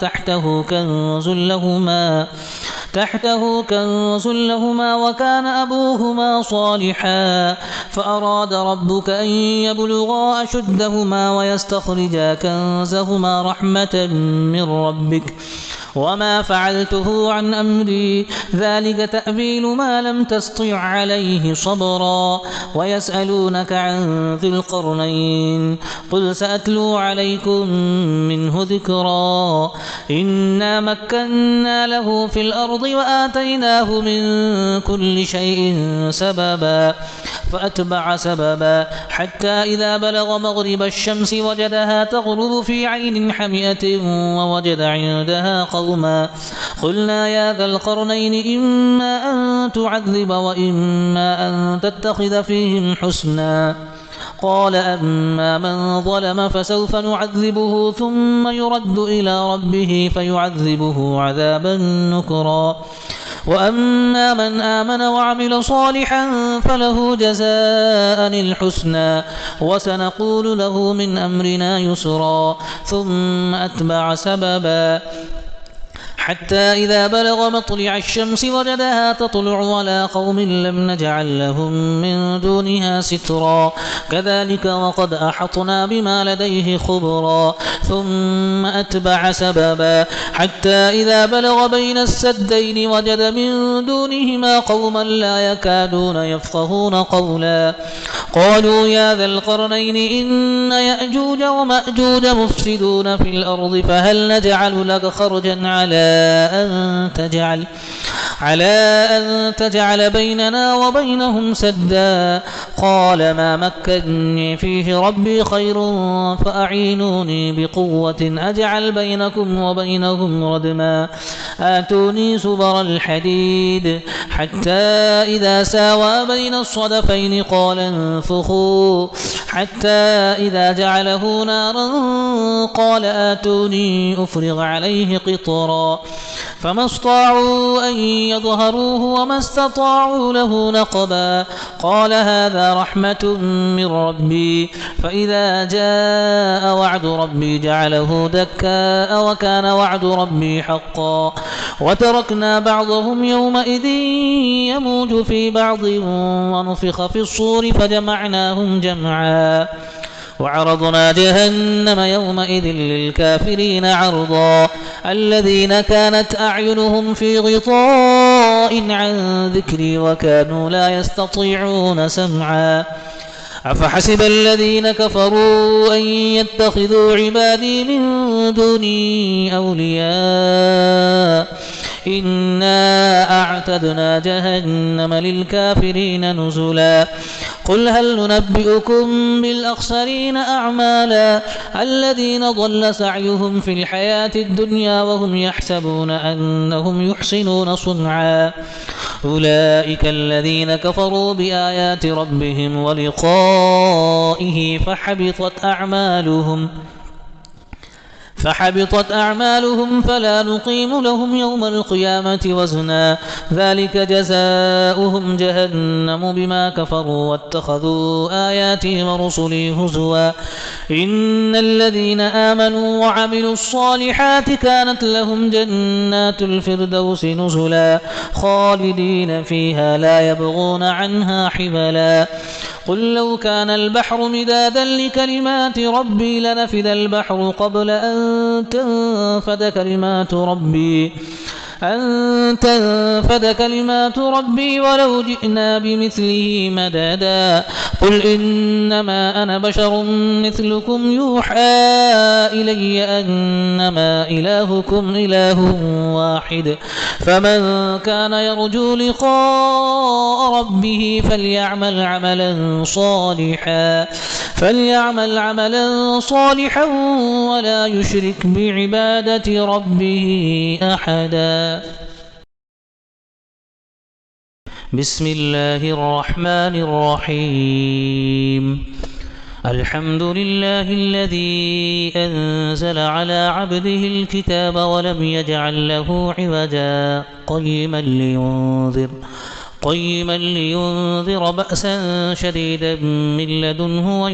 S1: تحته كنز لهما وكان أبوهما صالحا فأراد ربك أن يبلغا أشدهما ويستخرجا كنزهما رحمة من ربك وما فعلته عن أمري ذلك تأويل ما لم تسطع عليه صبرا ويسألونك عن ذي القرنين قل سأتلو عليكم منه ذكرا إنا مكنا له في الأرض وآتيناه من كل شيء سببا فأتبع سببا حتى إذا بلغ مغرب الشمس وجدها تغرب في عين حمئة ووجد عندها قوما قلنا يا ذا القرنين إما أن تعذب وإما أن تتخذ فيهم حسنا قال أما من ظلم فسوف نعذبه ثم يرد إلى ربه فيعذبه عذابا نكرا وأما من آمن وعمل صالحا فله جزاء الحسنى وسنقول له من أمرنا يسرا ثم أتبع سببا حتى إذا بلغ مطلع الشمس وجدها تطلع على قوم لم نجعل لهم من دونها سترا كذلك وقد أحطنا بما لديه خبرا ثم أتبع سببا حتى إذا بلغ بين السدين وجد من دونهما قوما لا يكادون يفقهون قولا قالوا يا ذا القرنين إن يأجوج ومأجوج مفسدون في الأرض فهل نجعل لك خرجا على أن تجعل بيننا وبينهم سدا قال ما مكنني فيه ربي خير فأعينوني بقوة أجعل بينكم وبينهم ردما آتوني زبر الحديد حتى إذا ساوى بين الصدفين قال انفخوا حتى إذا جعله نارا قال آتوني أفرغ عليه قطرا فما استطاعوا أن يظهروه وما استطاعوا له نقبا قال هذا رحمة من ربي فإذا جاء وعد ربي جعله دكاء وكان وعد ربي حقا وتركنا بعضهم يومئذ يموج في بعض ونفخ في الصور فجمعناهم جمعا وعرضنا جهنم يومئذ للكافرين عرضا الذين كانت أعينهم في غطاء عن ذكري وكانوا لا يستطيعون سمعا أفحسب الذين كفروا أن يتخذوا عبادي من دوني أولياء إنا أعتدنا جهنم للكافرين نزلا قل هل ننبئكم بالأخسرين أعمالا الذين ضل سعيهم في الحياة الدنيا وهم يحسبون أنهم يحسنون صنعا أولئك الذين كفروا بآيات ربهم ولقائه فحبطت أعمالهم فلا نقيم لهم يوم القيامة وزنا ذلك جزاؤهم جهنم بما كفروا واتخذوا آياتي ورسلي هزوا إن الذين آمنوا وعملوا الصالحات كانت لهم جنات الفردوس نزلا خالدين فيها لا يبغون عنها حبلا قل لو كان البحر مدادا لكلمات ربي لنفد البحر قبل أن تنفد كلمات ربي ولو جئنا بمثله مددا قل إنما أنا بشر مثلكم يوحى إلي أنما إلهكم إله واحد فمن كان يرجو لقاء ربه فليعمل عملا صالحا ولا يشرك بعبادة ربه أحدا بسم الله الرحمن الرحيم الحمد لله الذي أنزل على عبده الكتاب ولم يجعل له عوجا قيما لينذر بأسا شديدا من لدنه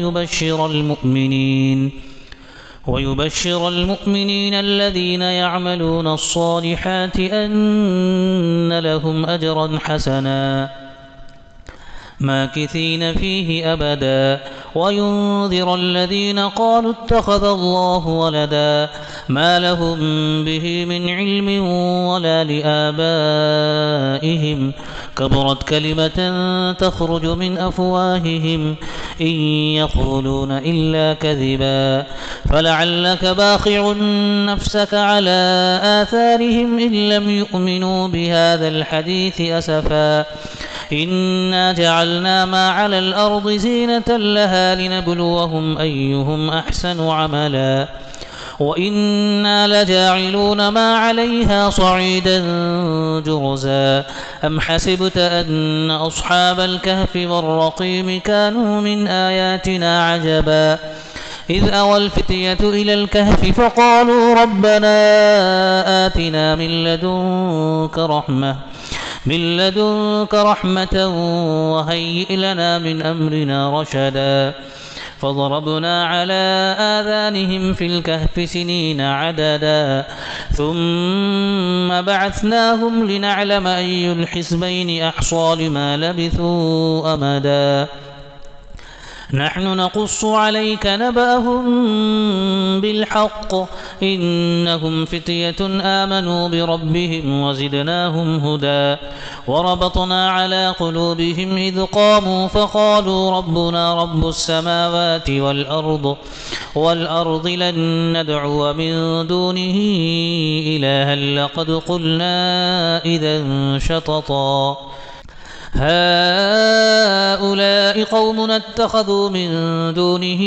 S1: ويبشر المؤمنين الذين يعملون الصالحات أن لهم أجرا حسنا ماكثين فيه أبدا وينذر الذين قالوا اتخذ الله ولدا ما لهم به من علم ولا لآبائهم كبرت كلمة تخرج من أفواههم إن يقولون إلا كذبا فلعلك باخع نفسك على آثارهم إن لم يؤمنوا بهذا الحديث أسفا إنا جعلنا ما على الأرض زينة لها لنبلوهم أيهم أحسن عملا وإنا لجاعلون ما عليها صعيدا جرزا أم حسبت أن أصحاب الكهف والرقيم كانوا من آياتنا عجبا إذ أوى الفتية إلى الكهف فقالوا ربنا آتنا من لدنك رحمة وهيئ لنا من أمرنا رشدا فضربنا على آذانهم في الكهف سنين عددا ثم بعثناهم لنعلم أي الحزبين أحصى لما لبثوا أمدا نحن نقص عليك نبأهم بالحق إنهم فتية آمنوا بربهم وزدناهم هدى وربطنا على قلوبهم إذ قاموا فقالوا ربنا رب السماوات والأرض لن ندعو من دونه إلها لقد قلنا إذا شططا هؤلاء قوم اتخذوا من دونه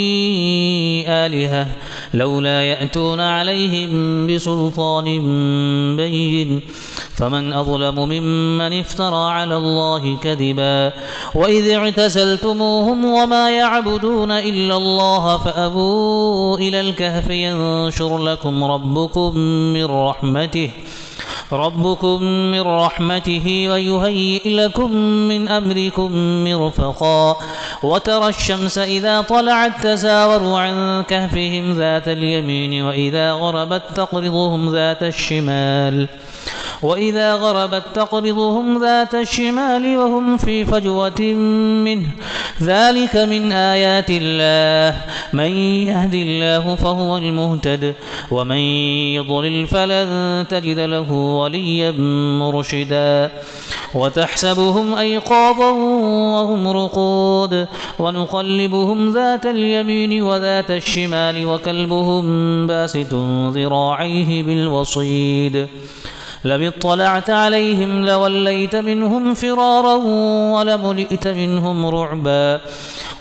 S1: آلهة لولا يأتون عليهم بسلطان بين فمن أظلم ممن افترى على الله كذبا وإذ اعتزلتموهم وما يعبدون إلا الله فأبوا إلى الكهف ينشر لكم ربكم من رحمته ويهيئ لكم من أمركم مرفقا وترى الشمس إذا طلعت تزاور عن كهفهم ذات اليمين وإذا غربت تقرضهم ذات الشمال وهم في فجوة منه ذلك من آيات الله من يهد الله فهو المهتد ومن يضلل فلن تجد له وليا مرشدا وتحسبهم أيقاظا وهم رقود ونقلبهم ذات اليمين وذات الشمال وكلبهم باسط ذراعيه بالوصيد لو اطلعت عليهم لوليت منهم فرارا ولملئت منهم رعبا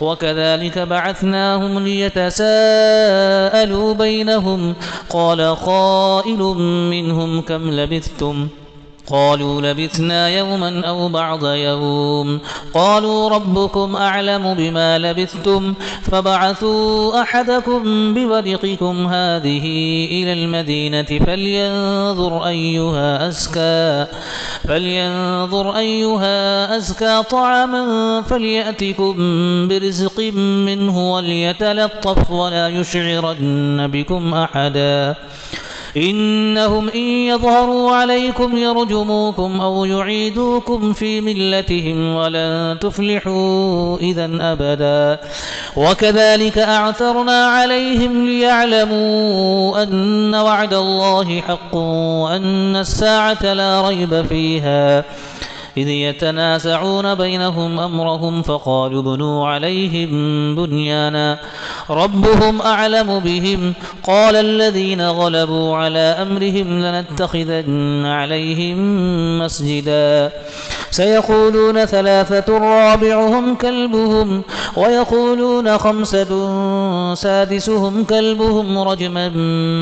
S1: وكذلك بعثناهم ليتساءلوا بينهم قال قائل منهم كم لبثتم قالوا لبثنا يوما أو بعض يوم قالوا ربكم أعلم بما لبثتم فبعثوا أحدكم بورقكم هذه إلى المدينة فلينظر أيها أزكى طعاما فليأتكم برزق منه وليتلطف ولا يشعرن بكم أحدا إنهم إن يظهروا عليكم يرجموكم أو يعيدوكم في ملتهم ولن تفلحوا إذا أبدا وكذلك أعثرنا عليهم ليعلموا أن وعد الله حق وأن الساعة لا ريب فيها إذ يتنازعون بينهم أمرهم فقالوا ابنوا عليهم بنيانا ربهم أعلم بهم قال الذين غلبوا على أمرهم لنتخذن عليهم مسجدا سيقولون ثلاثة رابعهم كلبهم ويقولون خمسة سادسهم كلبهم رجما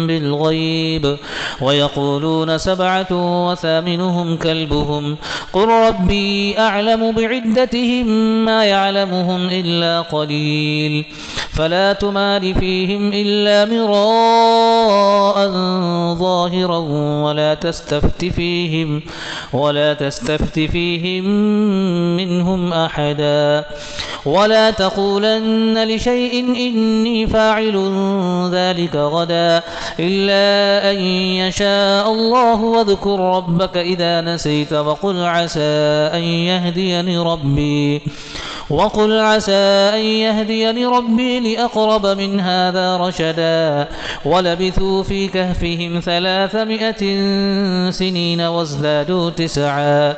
S1: بالغيب ويقولون سبعة وثامنهم كلبهم قل ربي أعلم بعدتهم ما يعلمهم إلا قليل فلا تمار فيهم إلا مراء ظاهرا ولا تستفت فيهم منهم أحدا ولا تقولن لشيء إني فاعل ذلك غدا إلا أن يشاء الله واذكر ربك إذا نسيت وقل عسى أن يهديني ربي لأقرب من هذا رشدا ولبثوا في كهفهم 300 سنين وازدادوا 9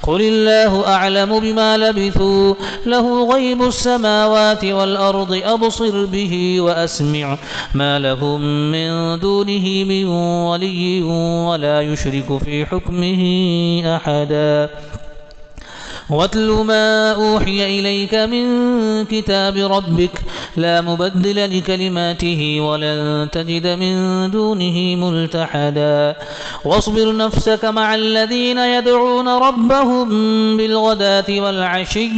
S1: قل الله أعلم بما لبثوا له غيب السماوات والأرض أبصر به وأسمع ما لهم من دونه من ولي ولا يشرك في حكمه أحدا واتل ما أوحي إليك من كتاب ربك لا مبدل لكلماته ولن تجد من دونه ملتحدا واصبر نفسك مع الذين يدعون ربهم بالغداة والعشي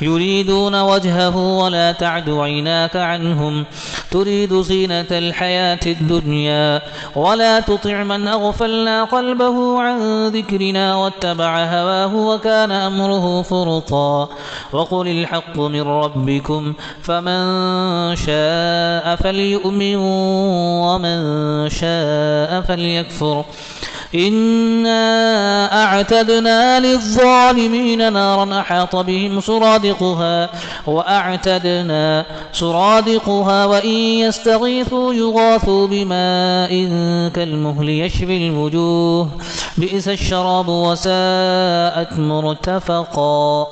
S1: يريدون وجهه ولا تعد عيناك عنهم تريد زينة الحياة الدنيا ولا تطع من أغفلنا قلبه عن ذكرنا واتبع هواه وكان أمره فرطا وقل الحق من ربكم فمن شاء فليؤمن ومن شاء فليكفر إنا أعتدنا للظالمين نارا أحاط بهم سرادقها وإن يستغيثوا يغاثوا بماء كالمهل يشفي الوجوه بئس الشراب وساءت مرتفقا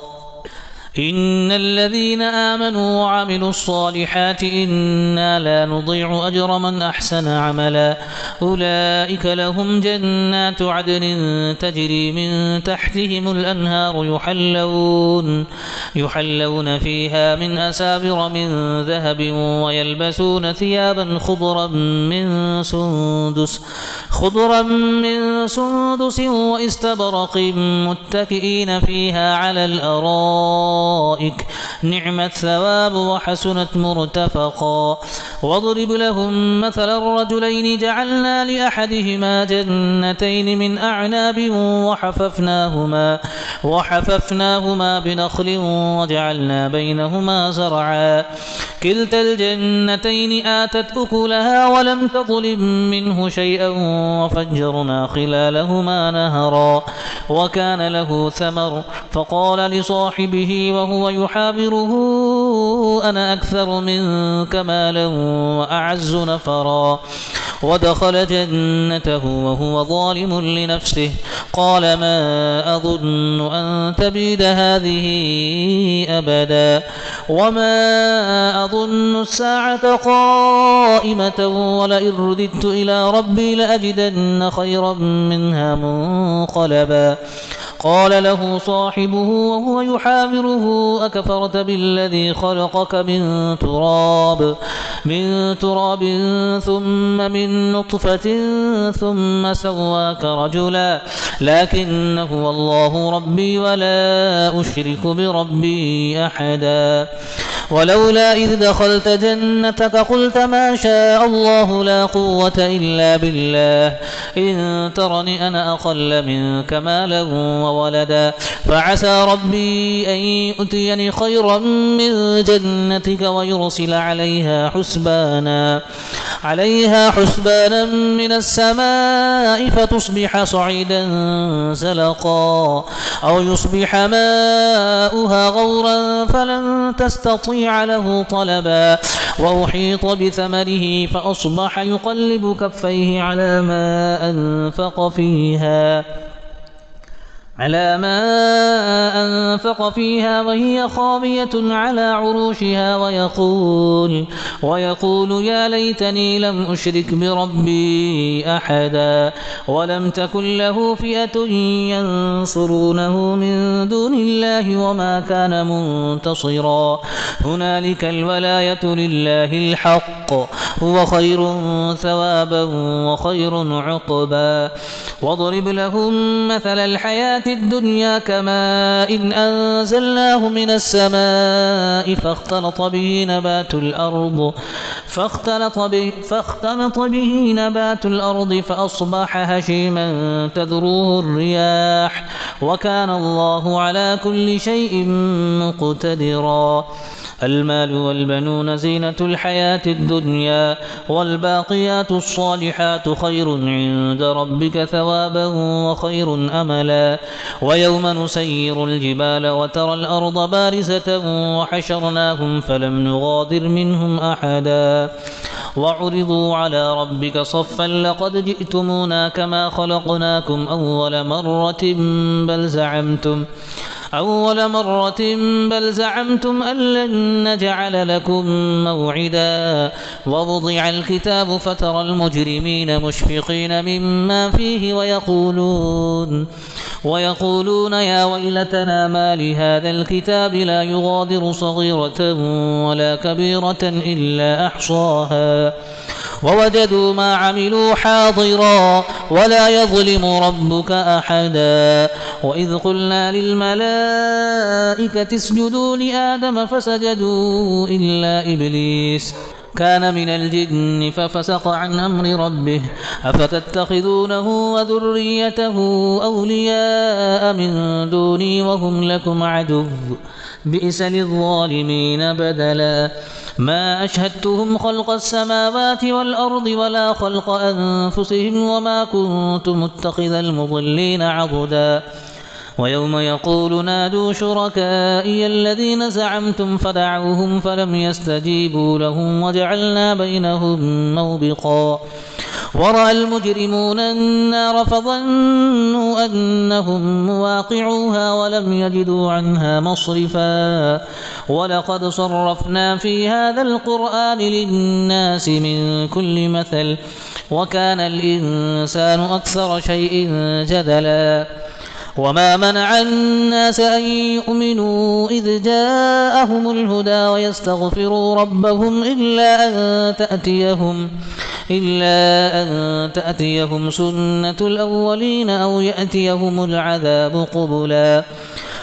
S1: إن الذين آمنوا وعملوا الصالحات إنا لا نضيع أجر من أحسن عملا أولئك لهم جنات عدن تجري من تحتهم الأنهار يحلون فيها من أساور من ذهب ويلبسون ثيابا خضرا من سندس واستبرق متكئين فيها على الأرائك نعم الثواب وحسنت مرتفقا واضرب لهم مثل الرجلين جعلنا لأحدهما جنتين من أعناب وحففناهما بنخل وجعلنا بينهما زرعا كلتا الجنتين آتت أكلها ولم تظلم منه شيئا وفجرنا خلالهما نهرا وكان له ثمر فقال لصاحبه وهو يحاوره أنا أكثر منك مالا وأعز نفرا ودخل جنته وهو ظالم لنفسه قال ما أظن أن تبيد هذه أبدا وما أظن الساعة قائمة ولئن رددت إلى ربي لأجدن خيرا منها منقلبا قال له صاحبه وهو يحاوره أكفرت بالذي خلقك من تراب ثم من نطفة ثم سواك رجلا لكن هو الله ربي ولا أشرك بربي أحدا ولولا إذ دخلت جنتك قلت ما شاء الله لا قوة إلا بالله إن ترني أنا أقل منك مالا وولدا فعسى ربي أن يؤتيني خيرا من جنتك ويرسل عليها حسبانا من السماء فتصبح صعيدا زلقا أو يصبح ماؤها غورا فلن تستطيع له طلبا وأحيط بثمره فأصبح يقلب كفيه على ما أنفق فيها على ما أنفق فيها وهي خاوية على عروشها ويقول يا ليتني لم أشرك بربي أحدا ولم تكن له فئة ينصرونه من دون الله وما كان منتصرا هنالك الولاية لله الحق هو خير ثوابا وخير عقبا واضرب لهم مثل الحياة الدنيا كماء إن أنزلناه من السماء فاختلط به نبات الأرض فأصبح هشيما تذروه الرياح وكان الله على كل شيء مقتدرا المال والبنون زينة الحياة الدنيا والباقيات الصالحات خير عند ربك ثوابا وخير أملا ويوم نسير الجبال وترى الأرض بارزة وحشرناهم فلم نغادر منهم أحدا وعرضوا على ربك صفا لقد جئتمونا كما خلقناكم أول مرة بل زعمتم أن لن نجعل لكم موعدا ووضع الكتاب فترى المجرمين مشفقين مما فيه ويقولون يا ويلتنا ما لهذا الكتاب لا يغادر صغيرة ولا كبيرة إلا أحصاها ووجدوا ما عملوا حاضرا ولا يظلم ربك أحدا وإذ قلنا للملائكة اسجدوا لآدم فسجدوا إلا إبليس كان من الجن ففسق عن أمر ربه أفتتخذونه وذريته أولياء من دوني وهم لكم عدو بئس للظالمين بدلا ما أشهدتهم خلق السماوات والأرض ولا خلق أنفسهم وما كنت متخذ المضلين عضدا ويوم يقول نادوا شركائي الذين زعمتم فدعوهم فلم يستجيبوا لهم وجعلنا بينهم موبقا ورأى المجرمون النار فظنوا أنهم مواقعوها ولم يجدوا عنها مصرفا ولقد صرفنا في هذا القرآن للناس من كل مثل وكان الإنسان أكثر شيء جدلا وما منع الناس أن يؤمنوا إذ جاءهم الهدى ويستغفروا ربهم إلا أن تأتيهم سنة الأولين أو يأتيهم العذاب قبلا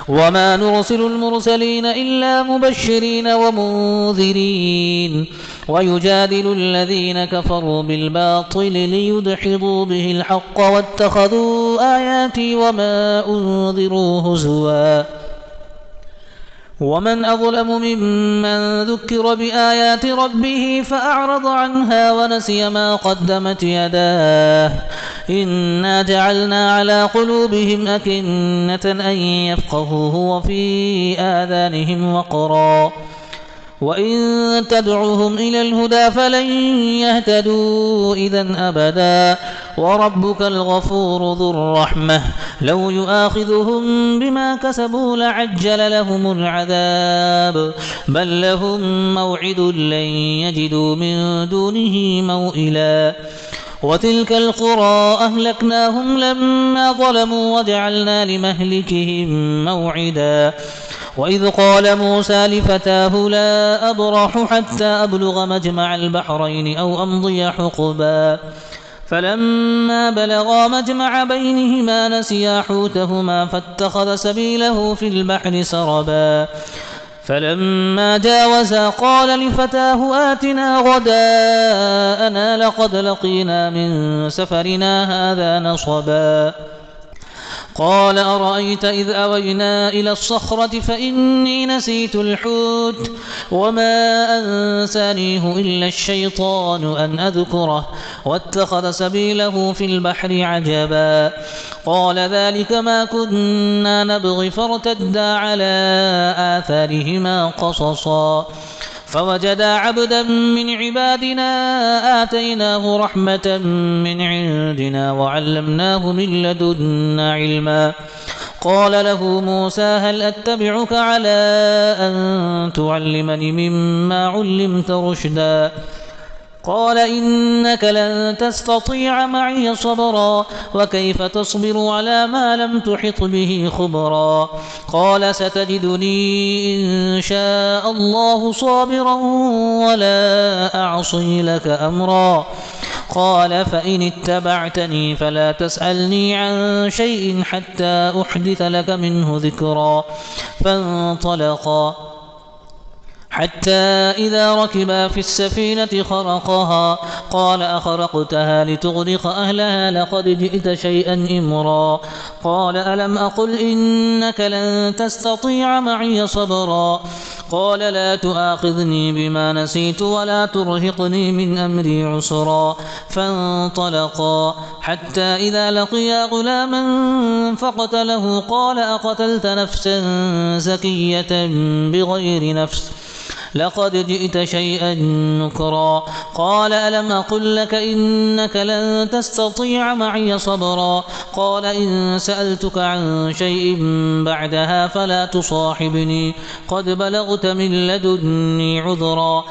S1: وما نرسل المرسلين إلا مبشرين ومنذرين ويجادل الذين كفروا بالباطل ليدحضوا به الحق واتخذوا آياتي وما أنذروا هزوا ومن أظلم ممن ذكر بآيات ربه فأعرض عنها ونسي ما قدمت يداه إنا جعلنا على قلوبهم أكنة أن يفقهوه وفي آذانهم وقرا وإن تدعوهم إلى الهدى فلن يهتدوا إذا أبدا وربك الغفور ذو الرحمة لو يؤاخذهم بما كسبوا لعجل لهم العذاب بل لهم موعد لن يجدوا من دونه موئلا وتلك القرى أهلكناهم لما ظلموا وجعلنا لمهلكهم موعدا وإذ قال موسى لفتاه لا أبرح حتى أبلغ مجمع البحرين أو أمضي حقبا فلما بلغا مجمع بينهما نسيا حوتهما فاتخذ سبيله في البحر سربا فلما جاوزا قال لفتاه آتنا غداءنا لقد لقينا من سفرنا هذا نصبا قال أرأيت إذ أوينا إلى الصخرة فإني نسيت الحوت وما أنسانيه إلا الشيطان أن أذكره واتخذ سبيله في البحر عجبا قال ذلك ما كنا نبغي فارتدا على آثارهما قصصا فوجدا عبدا من عبادنا آتيناه رحمة من عندنا وعلمناه من لدنا علما قال له موسى هل أتبعك على أن تعلمني مما علمت رشدا قال إنك لن تستطيع معي صبرا وكيف تصبر على ما لم تحط به خبرا قال ستجدني إن شاء الله صابرا ولا أعصي لك أمرا قال فإن اتبعتني فلا تسألني عن شيء حتى أحدث لك منه ذكرا فانطلقا حتى إذا ركبا في السفينة خرقها قال أخرقتها لتغرق أهلها لقد جئت شيئا إمرا قال ألم أقل إنك لن تستطيع معي صبرا قال لا تؤاخذني بما نسيت ولا ترهقني من أمري عسرا فانطلقا حتى إذا لقيا غلاما فقتله قال أقتلت نفسا زكية بغير نفس لقد جئت شيئا نكرا قال ألم أقل لك إنك لن تستطيع معي صبرا قال إن سألتك عن شيء بعدها فلا تصاحبني قد بلغت من لدني عذرا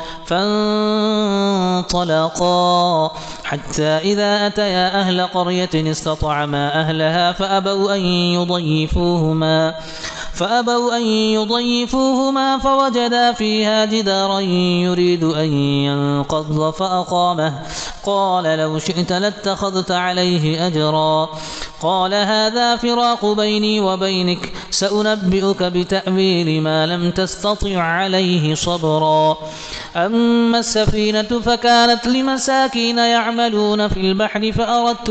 S1: فانطلقا حتى إذا أتيا أهل قرية استطعما أهلها فأبوا أن يضيفوهما فوجدا فيها جدارا يريد أن ينقض فأقامه قال لو شئت لاتخذت عليه أجرا قال هذا فراق بيني وبينك سأنبئك بتأويل ما لم تستطع عليه صبرا أما السفينة فكانت لمساكين يعملون في البحر فأردت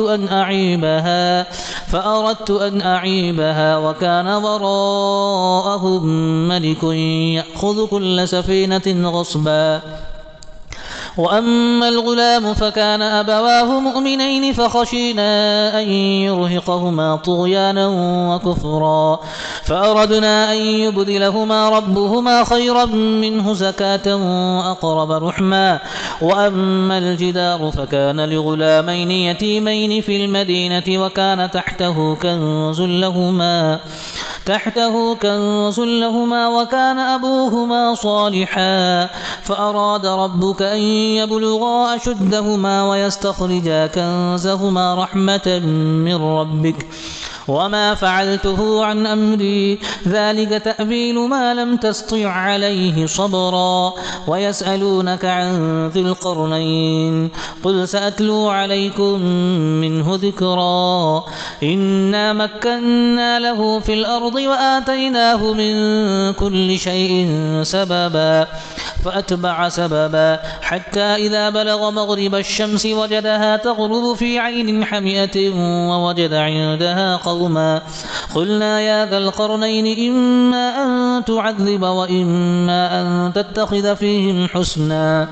S1: أن أعيبها وكان وراءهم ملك يأخذ كل سفينة غصبا وأما الغلام فكان أبواه مؤمنين فخشينا أن يرهقهما طغيانا وكفرا فأردنا أن يبدلهما ربهما خيرا منه زكاة وأقرب رحما وأما الجدار فكان لغلامين يتيمين في المدينة وكان تحته كنز لهما وكان أبوهما صالحا فأراد ربك أن يبلغا أشدهما ويستخرجا كنزهما رحمة من ربك وما فعلته عن أمري ذلك تأويل ما لم تسطع عليه صبرا ويسألونك عن ذي القرنين قل سأتلو عليكم منه ذكرا إنا مكنا له في الأرض وآتيناه من كل شيء سببا فأتبع سببا حتى إذا بلغ مغرب الشمس وجدها تغرب في عين حمئة ووجد عندها قوما قلنا يا ذا القرنين إما أن تعذب وإما أن تتخذ فيهم حسنا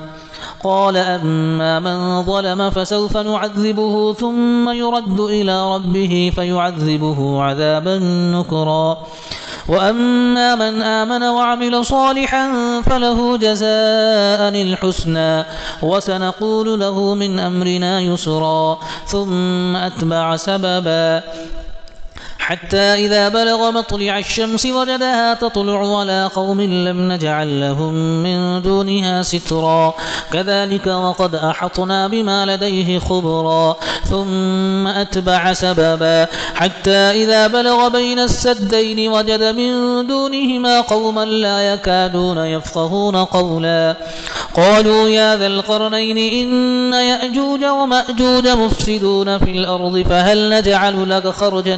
S1: قال أما من ظلم فسوف نعذبه ثم يرد إلى ربه فيعذبه عذابا نكرا وأما من آمن وعمل صالحا فله جزاء الحسنى وسنقول له من أمرنا يسرا ثم أتبع سببا حتى إذا بلغ مطلع الشمس وجدها تطلع على قوم لم نجعل لهم من دونها سترا كذلك وقد أحطنا بما لديه خبرا ثم أتبع سببا حتى إذا بلغ بين السدين وجد من دونهما قوما لا يكادون يفقهون قولا قالوا يا ذا القرنين إن يأجوج ومأجوج مفسدون في الأرض فهل نجعل لك خرجا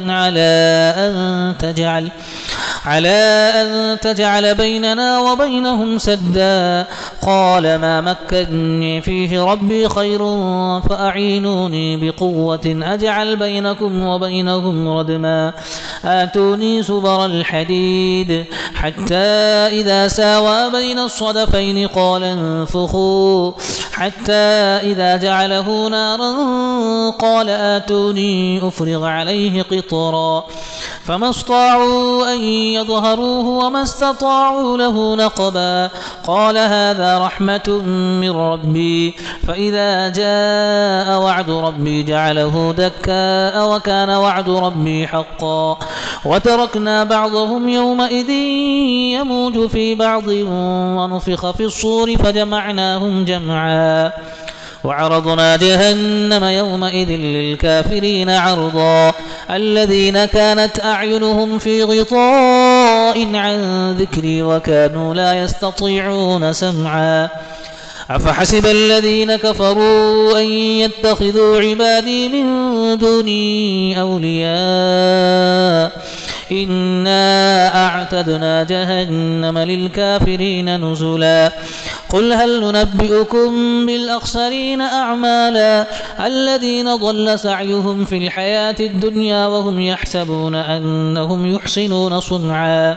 S1: على أن تجعل بيننا وبينهم سدا قال ما مكنني فيه ربي خير فأعينوني بقوة أجعل بينكم وبينهم ردما آتوني زبر الحديد حتى إذا ساوى بين الصدفين قال انفخوا حتى إذا جعله نارا قال آتوني أفرغ عليه قطرا فما استطاعوا أن يظهروه وما استطاعوا له نقبا قال هذا رحمة من ربي فإذا جاء وعد ربي جعله دكاء وكان وعد ربي حقا وتركنا بعضهم يومئذ يموج في بعض ونفخ في الصور فجمعناهم جمعا وعرضنا جهنم يومئذ للكافرين عرضا الذين كانت أعينهم في غطاء عن ذكري وكانوا لا يستطيعون سمعا أفحسب الذين كفروا أن يتخذوا عبادي من دوني أولياء إنا أعتدنا جهنم للكافرين نزلا قل هل ننبئكم بالأخسرين أعمالا الذين ضل سعيهم في الحياة الدنيا وهم يحسبون أنهم يحسنون صنعا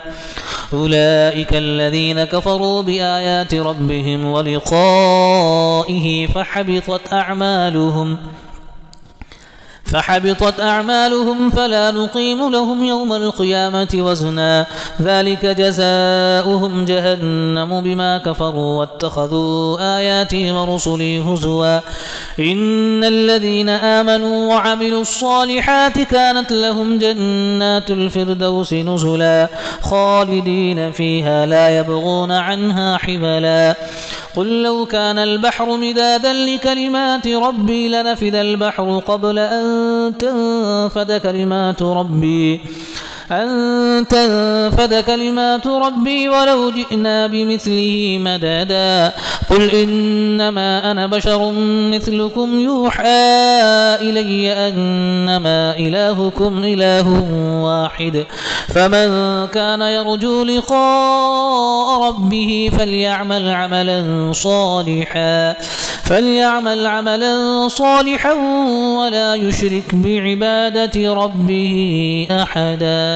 S1: أولئك الذين كفروا بآيات ربهم ولقائه فحبطت أعمالهم فلا نقيم لهم يوم القيامة وزنا ذلك جزاؤهم جهنم بما كفروا واتخذوا آياتي ورسلي هزوا إن الذين آمنوا وعملوا الصالحات كانت لهم جنات الفردوس نزلا خالدين فيها لا يبغون عنها حبلا قل لو كان البحر مدادا لكلمات ربي لنفد البحر قبل أن تنفد كلمات ربي ولو جئنا بمثله مددا قل إنما أنا بشر مثلكم يوحى إلي أنما إلهكم إله واحد فمن كان يرجو لقاء ربه فليعمل عملا صالحا ولا يشرك بعبادة ربه أحدا